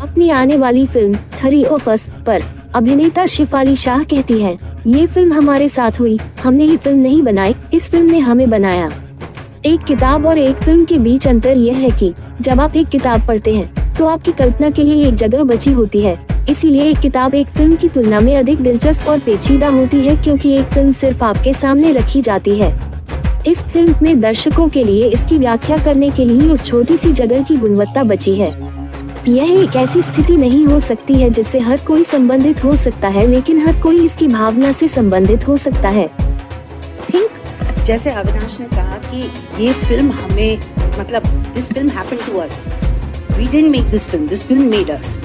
अपनी आने वाली फिल्म 3 ऑफ अस पर अभिनेता शेफाली शाह कहती है, ये फिल्म हमारे साथ हुई, हमने ये फिल्म नहीं बनाई, इस फिल्म ने हमें बनाया। एक किताब और एक फिल्म के बीच अंतर यह है कि जब आप एक किताब पढ़ते हैं तो आपकी कल्पना के लिए एक जगह बची होती है, इसीलिए एक किताब एक फिल्म की तुलना में अधिक दिलचस्प और पेचीदा होती है क्योंकि एक फिल्म सिर्फ आपके सामने रखी जाती है। इस फिल्म में दर्शकों के लिए इसकी व्याख्या करने के लिए उस छोटी सी जगह की गुणवत्ता बची है। यह एक ऐसी स्थिति नहीं हो सकती है जिससे हर कोई संबंधित हो सकता है, लेकिन हर कोई इसकी भावना से संबंधित हो सकता है। थिंक जैसे अविनाश ने कहा कि ये फिल्म हमें, मतलब this film happened to us, we didn't make this film made us.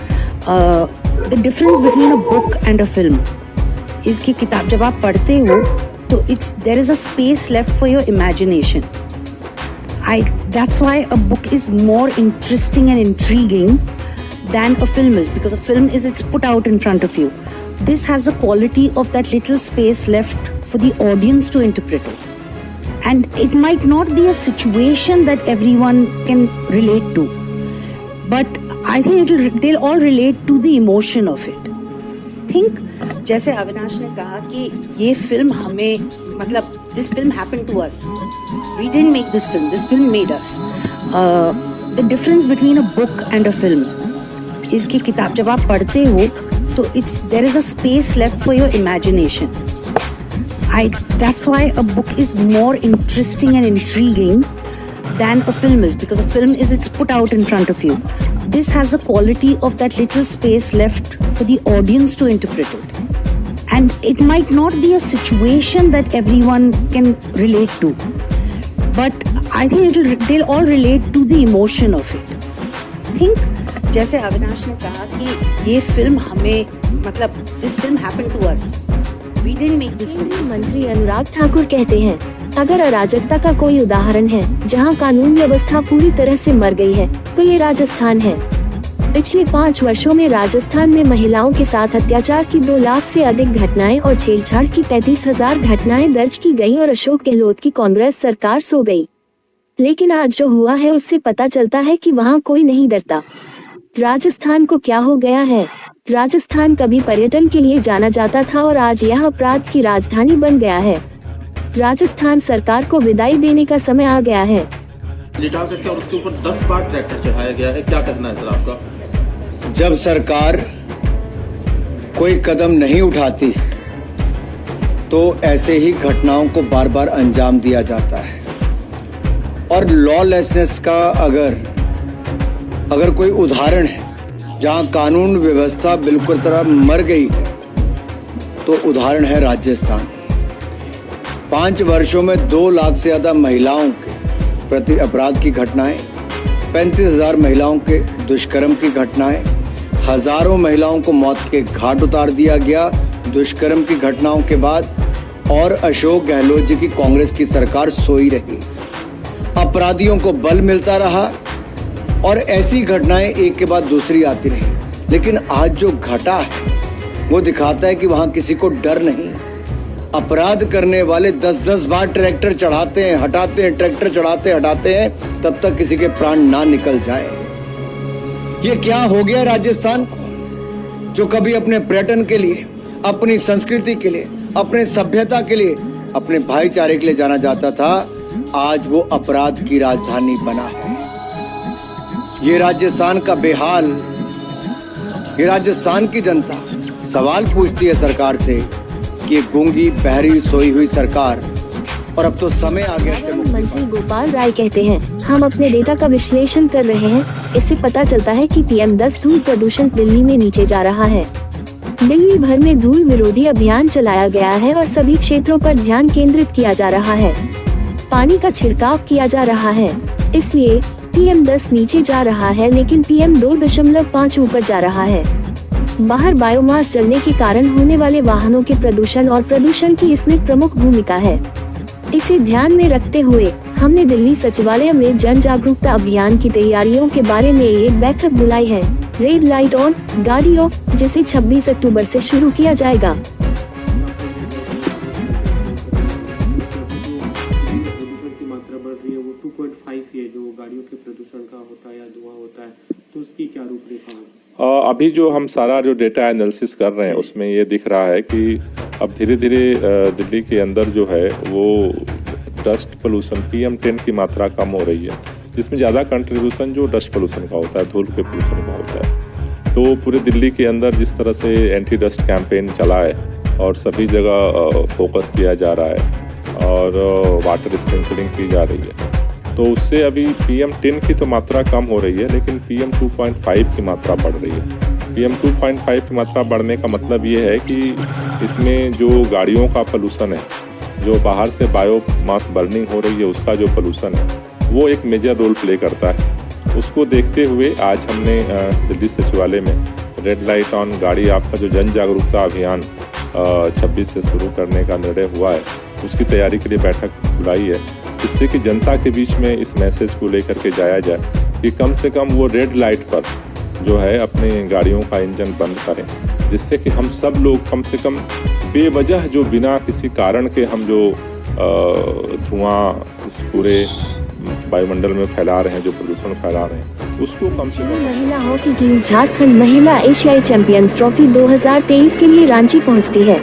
The difference between a book and a film, इसकी किताब जब आप पढ़ते हो तो there is a space left for your imagination. That's why a book is more interesting and intriguing than a film is, because a film is, it's put out in front of you. This has the quality of that little space left for the audience to interpret it. And it might not be a situation that everyone can relate to, but I think they'll all relate to the emotion of it. Think जैसे अविनाश ने कहा कि ये film हमें, मतलब this film happened to us, we didn't make this film made us. The difference between a book and a film, इसकी किताब जब आप पढ़ते हो तो there is a space left for your imagination. That's why a book is more interesting and intriguing than a film is, because a film is, it's put out in front of you. This has the quality of that little space left for the audience to interpret it. And it might not be a situation that everyone can relate to, but I think they'll all relate to the emotion of it. Think जैसे अविनाश ने कहा कि ये film हमें, मतलब this film happened to us, we didn't make this film. मंत्री अनुराग ठाकुर कहते हैं, अगर अराजकता का कोई उदाहरण है जहां कानून व्यवस्था पूरी तरह से मर गई है तो ये राजस्थान है। पिछले 5 वर्षों में राजस्थान में महिलाओं के साथ अत्याचार की 2 लाख से अधिक घटनाएं और छेड़छाड़ की 35,000 घटनाएं दर्ज की गई और अशोक गहलोत की कांग्रेस सरकार सो गई। लेकिन आज जो हुआ है उससे पता चलता है कि वहां कोई नहीं डरता। राजस्थान को क्या हो गया है? राजस्थान कभी पर्यटन के लिए जाना जाता था और आज यह अपराध की राजधानी बन गया है। राजस्थान सरकार को विदाई देने का समय आ गया है। लिटा करके और उसके ऊपर 10 बार ट्रैक्टर चढ़ाया गया है, क्या करना है सर आपका? जब सरकार कोई कदम नहीं उठाती तो ऐसे ही घटनाओं को बार बार अंजाम दिया जाता है। और लॉलेसनेस का अगर कोई उदाहरण है जहां कानून व्यवस्था बिल्कुल तरह मर गई है तो उदाहरण है राजस्थान। 5 वर्षों में 2 लाख से ज्यादा महिलाओं के प्रति अपराध की घटनाएं, 35,000 महिलाओं के दुष्कर्म की घटनाएं, हजारों महिलाओं को मौत के घाट उतार दिया गया दुष्कर्म की घटनाओं के बाद, और अशोक गहलोत जी की कांग्रेस की सरकार सोई रही। अपराधियों को बल मिलता रहा और ऐसी घटनाएं एक के बाद दूसरी आती रही। लेकिन आज जो घटा है वो दिखाता है कि वहां किसी को डर नहीं। अपराध करने वाले 10-10 बार ट्रैक्टर चढ़ाते हैं, हटाते हैं, ट्रैक्टर चढ़ाते हटाते हैं, तब तक किसी के प्राण ना निकल जाए। ये क्या हो गया राजस्थान को, जो कभी अपने पर्यटन के लिए, अपनी संस्कृति के लिए, अपने सभ्यता के लिए, अपने भाईचारे के लिए जाना जाता था, आज वो अपराध की राजधानी बना है। ये राजस्थान का बेहाल, ये राजस्थान की जनता सवाल पूछती है सरकार से कि ये गूंगी बहरी सोई हुई सरकार, और अब तो समय आ गया से। मंत्री गोपाल राय कहते हैं, हम अपने डेटा का विश्लेषण कर रहे हैं, इससे पता चलता है कि PM10 धूल प्रदूषण दिल्ली में नीचे जा रहा है। दिल्ली भर में धूल विरोधी अभियान चलाया गया है और सभी क्षेत्रों पर ध्यान केंद्रित किया जा रहा है। पानी का छिड़काव किया जा रहा है, इसलिए PM10 नीचे जा रहा है, लेकिन PM 2.5 ऊपर जा रहा है। बाहर बायोमास जलने के कारण होने वाले वाहनों के प्रदूषण और प्रदूषण की इसमें प्रमुख भूमिका है। इसे ध्यान में रखते हुए हमने दिल्ली सचिवालय में जन जागरूकता अभियान की तैयारियों के बारे में एक बैठक बुलाई है, रेड लाइट ऑन गाड़ी ऑफ, जिसे 26 अक्टूबर से शुरू किया जाएगा। जो गाड़ियों के प्रदूषण का होता है या धुआं होता है, तो उसकी क्या रूपरेखा है? अभी जो हम सारा जो डेटा एनालिसिस कर रहे हैं उसमें ये दिख रहा है कि अब धीरे धीरे दिल्ली के अंदर जो है वो डस्ट पोल्यूशन PM10 की मात्रा कम हो रही है, जिसमें ज़्यादा कंट्रीब्यूशन जो डस्ट पोल्यूशन का होता है, धूल के पोल्यूशन का होता है। तो पूरे दिल्ली के अंदर जिस तरह से एंटी डस्ट कैंपेन चला है और सभी जगह फोकस किया जा रहा है और वाटर स्प्रिंकलिंग की जा रही है, तो उससे अभी PM10 की तो मात्रा कम हो रही है, लेकिन PM2.5 की मात्रा बढ़ रही है। PM2.5 की मात्रा बढ़ने का मतलब ये है कि इसमें जो गाड़ियों का पोल्यूशन है, जो बाहर से बायो मास बर्निंग हो रही है उसका जो पोल्यूशन है, वो एक मेजर रोल प्ले करता है। उसको देखते हुए आज हमने दिल्ली सचिवालय में रेड लाइट ऑन गाड़ी आपका जो जन जागरूकता अभियान 26 से शुरू करने का निर्णय हुआ है, उसकी तैयारी के लिए बैठक बुलाई है, जिससे कि जनता के बीच में इस मैसेज को लेकर के जाया जाए कि कम से कम वो रेड लाइट पर जो है अपने गाड़ियों का इंजन बंद करें, जिससे कि हम सब लोग कम से कम बेवजह जो बिना किसी कारण के हम जो धुआं इस पूरे वायुमंडल में फैला रहे हैं, जो प्रदूषण फैला रहे हैं, उसको कम से कम। महिला हॉकी टीम झारखंड महिला एशियाई चैंपियंस ट्रॉफी 2023 के लिए रांची पहुंचती है।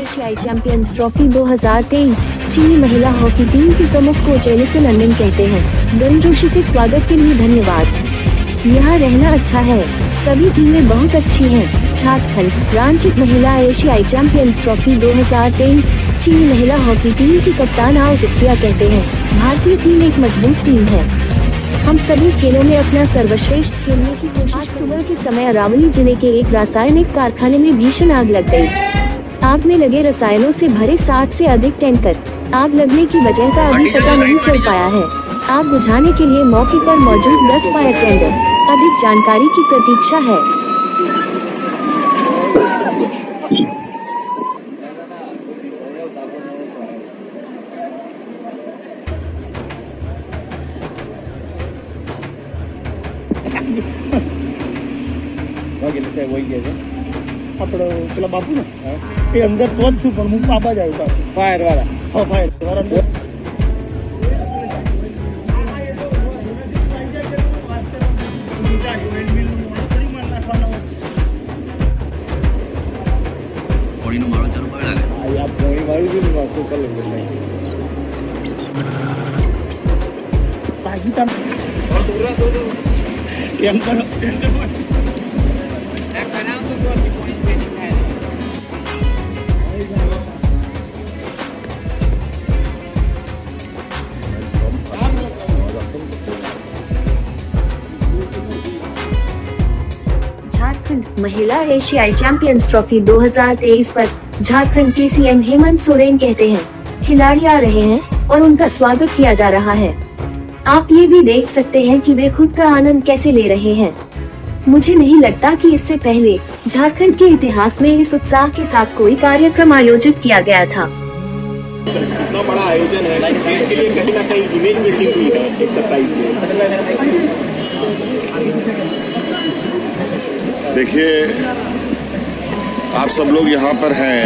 एशियाई चैंपियंस ट्रॉफी 2023 चीनी महिला हॉकी टीम के प्रमुख कोच एलिसन अंडन कहते हैं, गर्मजोशी से स्वागत के लिए धन्यवाद। यहाँ रहना अच्छा है, सभी टीमें बहुत अच्छी हैं। झारखंड रांची महिला एशियाई चैंपियंस ट्रॉफी 2023 चीनी महिला हॉकी टीम की कप्तान आओ सिक्सिया कहते हैं, भारतीय टीम एक मजबूत टीम है। हम सभी खेलों में अपना सर्वश्रेष्ठ खेलने की कोशिश। आज सुबह के समय अरावली जिले के एक रासायनिक कारखाने में भीषण आग लग गई। आग में लगे रसायनों से भरे 60 से अधिक टैंकर। आग लगने की वजह का अभी पता नहीं चल पाया है। आग बुझाने के लिए मौके पर मौजूद 10 फायर टेंडर अधिक जानकारी की प्रतीक्षा है। આપણે પેલા બાપુ ને એ અંદર તો જ શું પણ હું પાપા જ આવ્યો ફાયર વાળા હા ફાયર વાળા પોણીનો માળો ચાલુ કરી લાગે આ પોણી વાળી બી વાતો કરે બાકી તમ એમ કરો झारखंड महिला एशियाई चैंपियंस ट्रॉफी 2023 पर झारखंड के सीएम हेमंत सोरेन कहते हैं, खिलाड़ी आ रहे हैं और उनका स्वागत किया जा रहा है। आप ये भी देख सकते हैं कि वे खुद का आनंद कैसे ले रहे हैं। मुझे नहीं लगता कि इससे पहले झारखंड के इतिहास में इस उत्साह के साथ कोई कार्यक्रम आयोजित किया गया था। इतना बड़ा आयोजन है, स्टेट के लिए कहीं ना कहीं इमेज बिल्डिंग हुई है एक्सरसाइज में। देखिए, आप सब लोग यहाँ पर हैं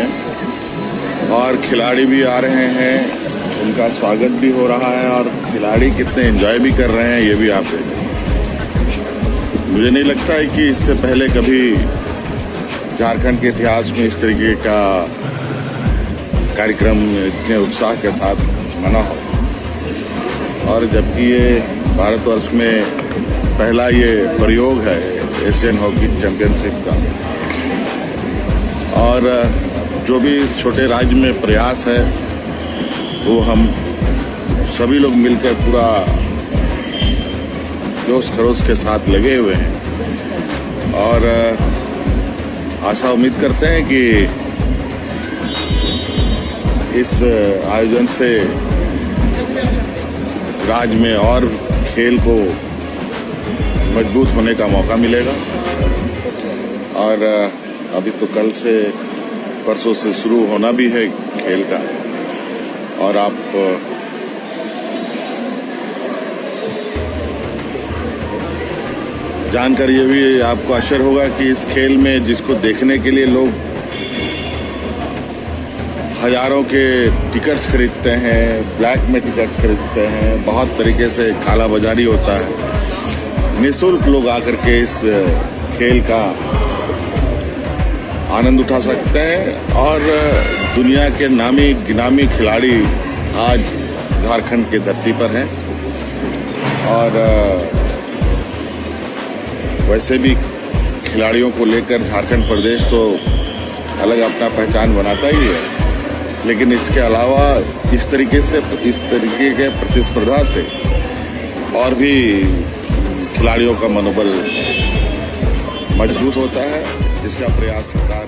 और खिलाड़ी भी आ रहे हैं, उनका स्वागत भी हो रहा है और खिलाड़ी कितने एंजॉय भी कर रहे हैं ये भी आप देखें। मुझे नहीं लगता है कि इससे पहले कभी झारखंड के इतिहास में इस तरीके का कार्यक्रम इतने उत्साह के साथ मना हो, और जबकि ये भारतवर्ष में पहला ये प्रयोग है एशियन हॉकी चैंपियनशिप का, और जो भी इस छोटे राज्य में प्रयास है वो हम सभी लोग मिलकर पूरा जोश खरोश के साथ लगे हुए हैं और आशा उम्मीद करते हैं कि इस आयोजन से राज्य में और खेल को मजबूत होने का मौका मिलेगा और अभी तो कल से परसों से शुरू होना भी है खेल का। और आप जानकर ये भी आपको आश्चर्य होगा कि इस खेल में जिसको देखने के लिए लोग हजारों के टिकट्स खरीदते हैं, ब्लैक में टिकट्स खरीदते हैं, बहुत तरीके से काला बाजारी होता है, निःशुल्क लोग आकर के इस खेल का आनंद उठा सकते हैं। और दुनिया के नामी गिनामी खिलाड़ी आज झारखंड की धरती पर हैं। और वैसे भी खिलाड़ियों को लेकर झारखंड प्रदेश तो अलग अपना पहचान बनाता ही है, लेकिन इसके अलावा इस तरीके के प्रतिस्पर्धा से और भी खिलाड़ियों का मनोबल मजबूत होता है, जिसका प्रयास सरकार